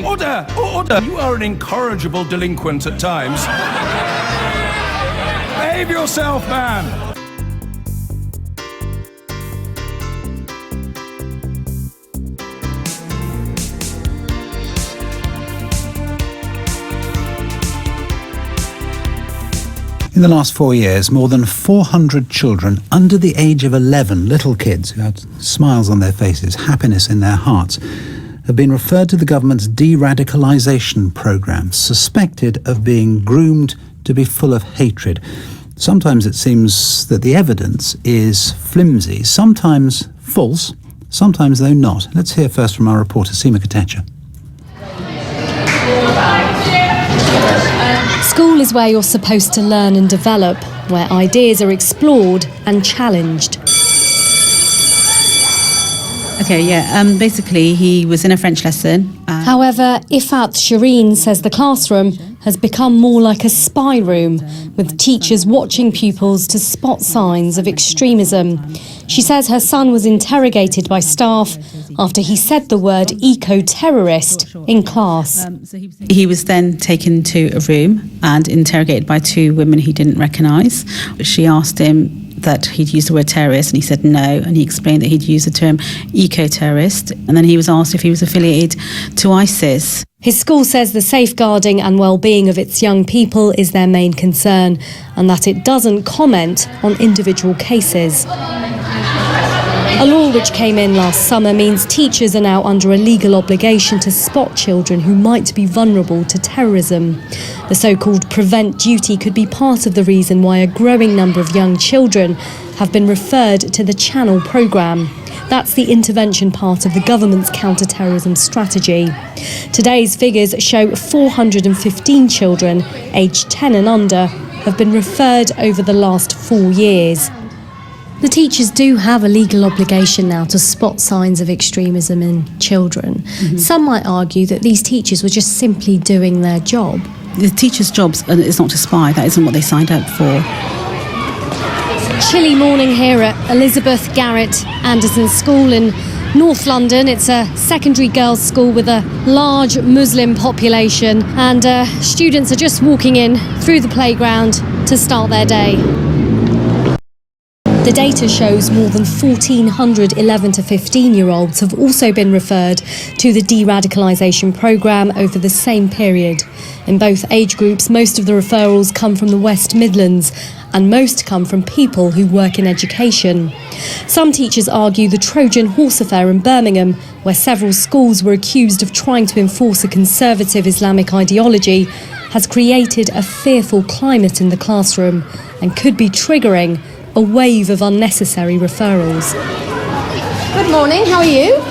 Order! Order! You are an incorrigible delinquent at times. Behave yourself, man! In the last 4 years, more than 400 children under the age of 11, little kids who had smiles on their faces, happiness in their hearts, have been referred to the government's de-radicalisation programme, suspected of being groomed to be full of hatred. Sometimes it seems that the evidence is flimsy, sometimes false, sometimes though not. Let's hear first from our reporter, Seema Katecha. School is where you're supposed to learn and develop, where ideas are explored and challenged. Basically he was in a French lesson. However, Ifat Shireen says the classroom has become more like a spy room, with teachers watching pupils to spot signs of extremism. She says her son was interrogated by staff after he said the word eco-terrorist in class. He was then taken to a room and interrogated by two women he didn't recognise. She asked him that he'd used the word terrorist, and he said no, and he explained that he'd used the term eco-terrorist, and then he was asked if he was affiliated to ISIS. His school says the safeguarding and well-being of its young people is their main concern, and that it doesn't comment on individual cases. A law which came in last summer means teachers are now under a legal obligation to spot children who might be vulnerable to terrorism. The so-called prevent duty could be part of the reason why a growing number of young children have been referred to the Channel programme. That's the intervention part of the government's counter-terrorism strategy. Today's figures show 415 children, aged 10 and under, have been referred over the last 4 years. The teachers do have a legal obligation now to spot signs of extremism in children. Some might argue that these teachers were just simply doing their job. The teacher's job is not to spy. That isn't what they signed up for. Chilly morning here at Elizabeth Garrett Anderson School in North London. It's a secondary girls' school with a large Muslim population, and students are just walking in through the playground to start their day. The data shows more than 1,400 11 to 15-year-olds have also been referred to the de-radicalisation programme over the same period. In both age groups, most of the referrals come from the West Midlands, and most come from people who work in education. Some teachers argue the Trojan horse affair in Birmingham, where several schools were accused of trying to enforce a conservative Islamic ideology, has created a fearful climate in the classroom and could be triggering a wave of unnecessary referrals. Good morning, how are you?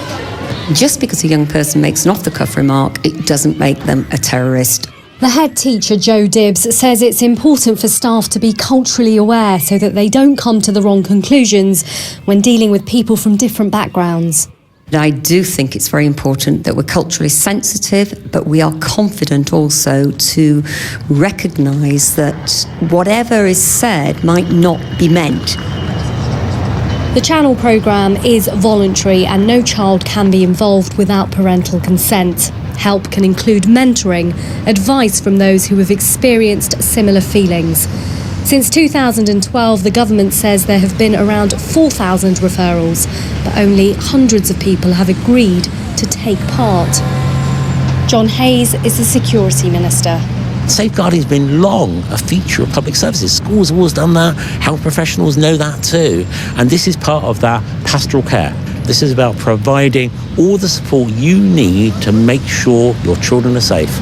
Just because a young person makes an off-the-cuff remark, it doesn't make them a terrorist. The head teacher, Jo Dibbs, says it's important for staff to be culturally aware so that they don't come to the wrong conclusions when dealing with people from different backgrounds. I do think it's very important that we're culturally sensitive, but we are confident also to recognise that whatever is said might not be meant. The Channel programme is voluntary and no child can be involved without parental consent. Help can include mentoring, advice from those who have experienced similar feelings. Since 2012, the government says there have been around 4,000 referrals, but only hundreds of people have agreed to take part. John Hayes is the Security Minister. Safeguarding has been long a feature of public services. Schools have always done that, health professionals know that too, and this is part of that pastoral care. This is about providing all the support you need to make sure your children are safe.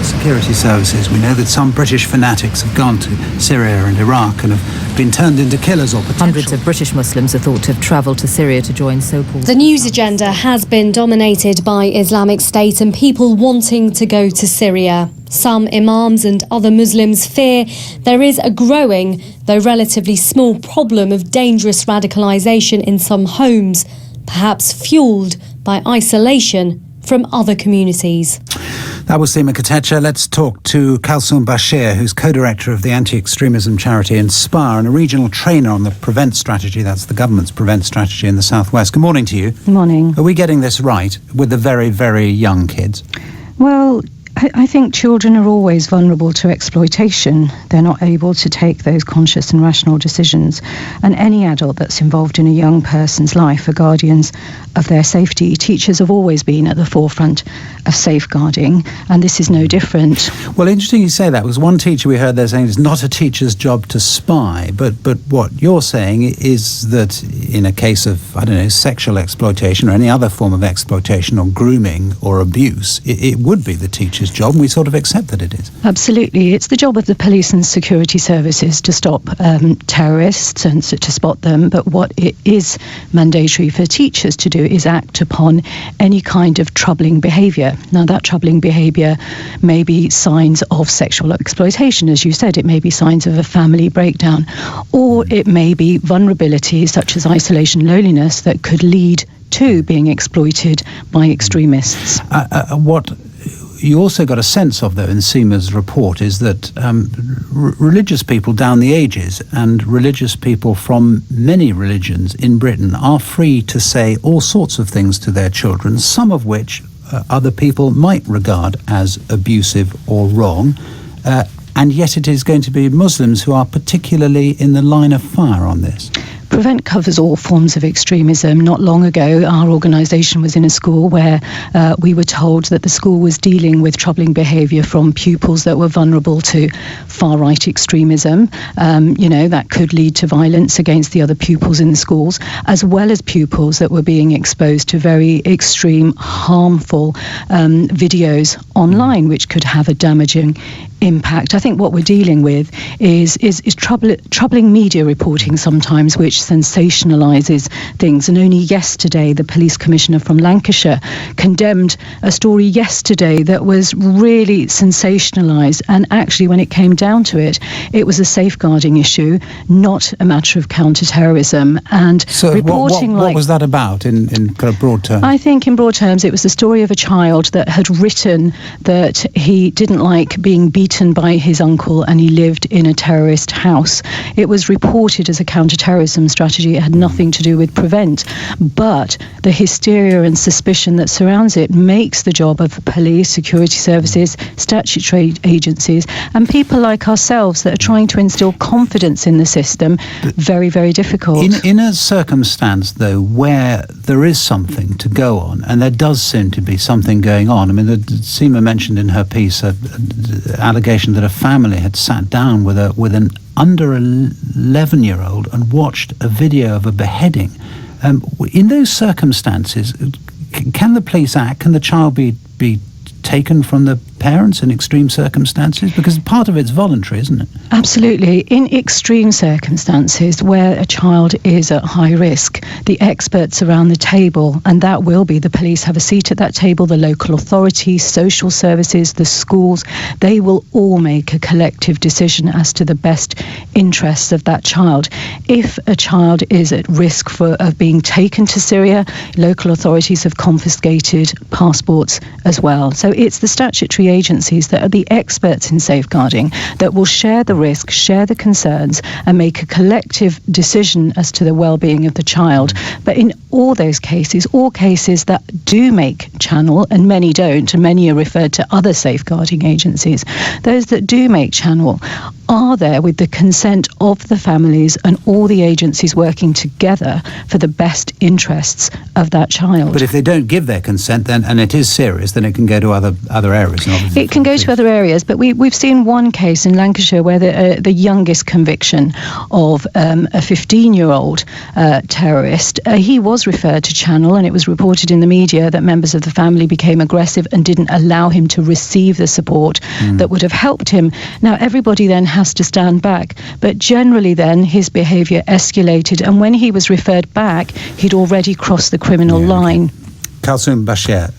Security services. We know that some British fanatics have gone to Syria and Iraq and have been turned into killers or potential. Hundreds of British Muslims are thought to have travelled to Syria to join so-called... The news agenda has been dominated by Islamic State and people wanting to go to Syria. Some imams and other Muslims fear there is a growing, though relatively small, problem of dangerous radicalisation in some homes, perhaps fuelled by isolation from other communities. That was Seema Katecha. Let's talk to Kalsoom Bashir, who's co-director of the anti-extremism charity Inspire and a regional trainer on the Prevent strategy. That's the government's Prevent strategy in the southwest. Good morning to you. Good morning. Are we getting this right with the very, very young kids? Well, I think children are always vulnerable to exploitation. They're not able to take those conscious and rational decisions. And any adult that's involved in a young person's life are guardians of their safety. Teachers have always been at the forefront of safeguarding, and this is no different. Well, interesting you say that. There was one teacher we heard there saying it's not a teacher's job to spy, but what you're saying is that in a case of, I don't know, sexual exploitation or any other form of exploitation or grooming or abuse, it would be the teacher's job, and we sort of accept that it is. Absolutely. It's the job of the police and security services to stop terrorists and to spot them, but what it is mandatory for teachers to do is act upon any kind of troubling behaviour. Now, that troubling behaviour may be signs of sexual exploitation, as you said. It may be signs of a family breakdown, or it may be vulnerabilities such as isolation, loneliness that could lead to being exploited by extremists. What you also got a sense of, though, in Seema's report is that religious people down the ages and religious people from many religions in Britain are free to say all sorts of things to their children, some of which other people might regard as abusive or wrong. And yet it is going to be Muslims who are particularly in the line of fire on this. Prevent covers all forms of extremism. Not long ago, our organisation was in a school where we were told that the school was dealing with troubling behaviour from pupils that were vulnerable to far-right extremism. That could lead to violence against the other pupils in the schools, as well as pupils that were being exposed to very extreme, harmful videos online, which could have a damaging impact. I think what we're dealing with is troubling media reporting sometimes, which sensationalises things. And only yesterday, the police commissioner from Lancashire condemned a story yesterday that was really sensationalised. And actually, when it came down to it, it was a safeguarding issue, not a matter of counter-terrorism. And so reporting what was that about in kind of broad terms? I think in broad terms, it was the story of a child that had written that he didn't like being beaten by his uncle and he lived in a terrorist house. It was reported as a counter-terrorism strategy. It had nothing to do with Prevent, but the hysteria and suspicion that surrounds it makes the job of police, security services, statutory agencies and people like ourselves that are trying to instill confidence in the system very, very difficult. In a circumstance, though, where there is something to go on, and there does seem to be something going on, I mean, Seema mentioned in her piece an allegation that a family had sat down with an under 11-year-old and watched a video of a beheading. In those circumstances, can the police act? Can the child be taken from the parents in extreme circumstances? Because part of it's voluntary, isn't it? Absolutely. In extreme circumstances where a child is at high risk, the experts around the table, and that will be the police have a seat at that table, the local authorities, social services, the schools, they will all make a collective decision as to the best interests of that child. If a child is at risk of being taken to Syria, local authorities have confiscated passports as well. So it's the statutory agencies that are the experts in safeguarding that will share the risk, share the concerns and make a collective decision as to the well-being of the child. But in all those cases, all cases that do make channel, and many don't, and many are referred to other safeguarding agencies, those that do make channel are there with the consent of the families and all the agencies working together for the best interests of that child. But if they don't give their consent, then, and it is serious, then it can go to other areas. It can go to other areas, but we've seen one case in Lancashire where the youngest conviction of a 15-year-old terrorist, he was referred to channel, and it was reported in the media that members of the family became aggressive and didn't allow him to receive the support that would have helped him. Now, everybody then has to stand back, but generally then his behaviour escalated, and when he was referred back, he'd already crossed the criminal line. Kalsoom Bashir,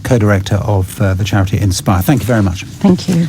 co-director of the charity Inspire. Thank you very much. Thank you.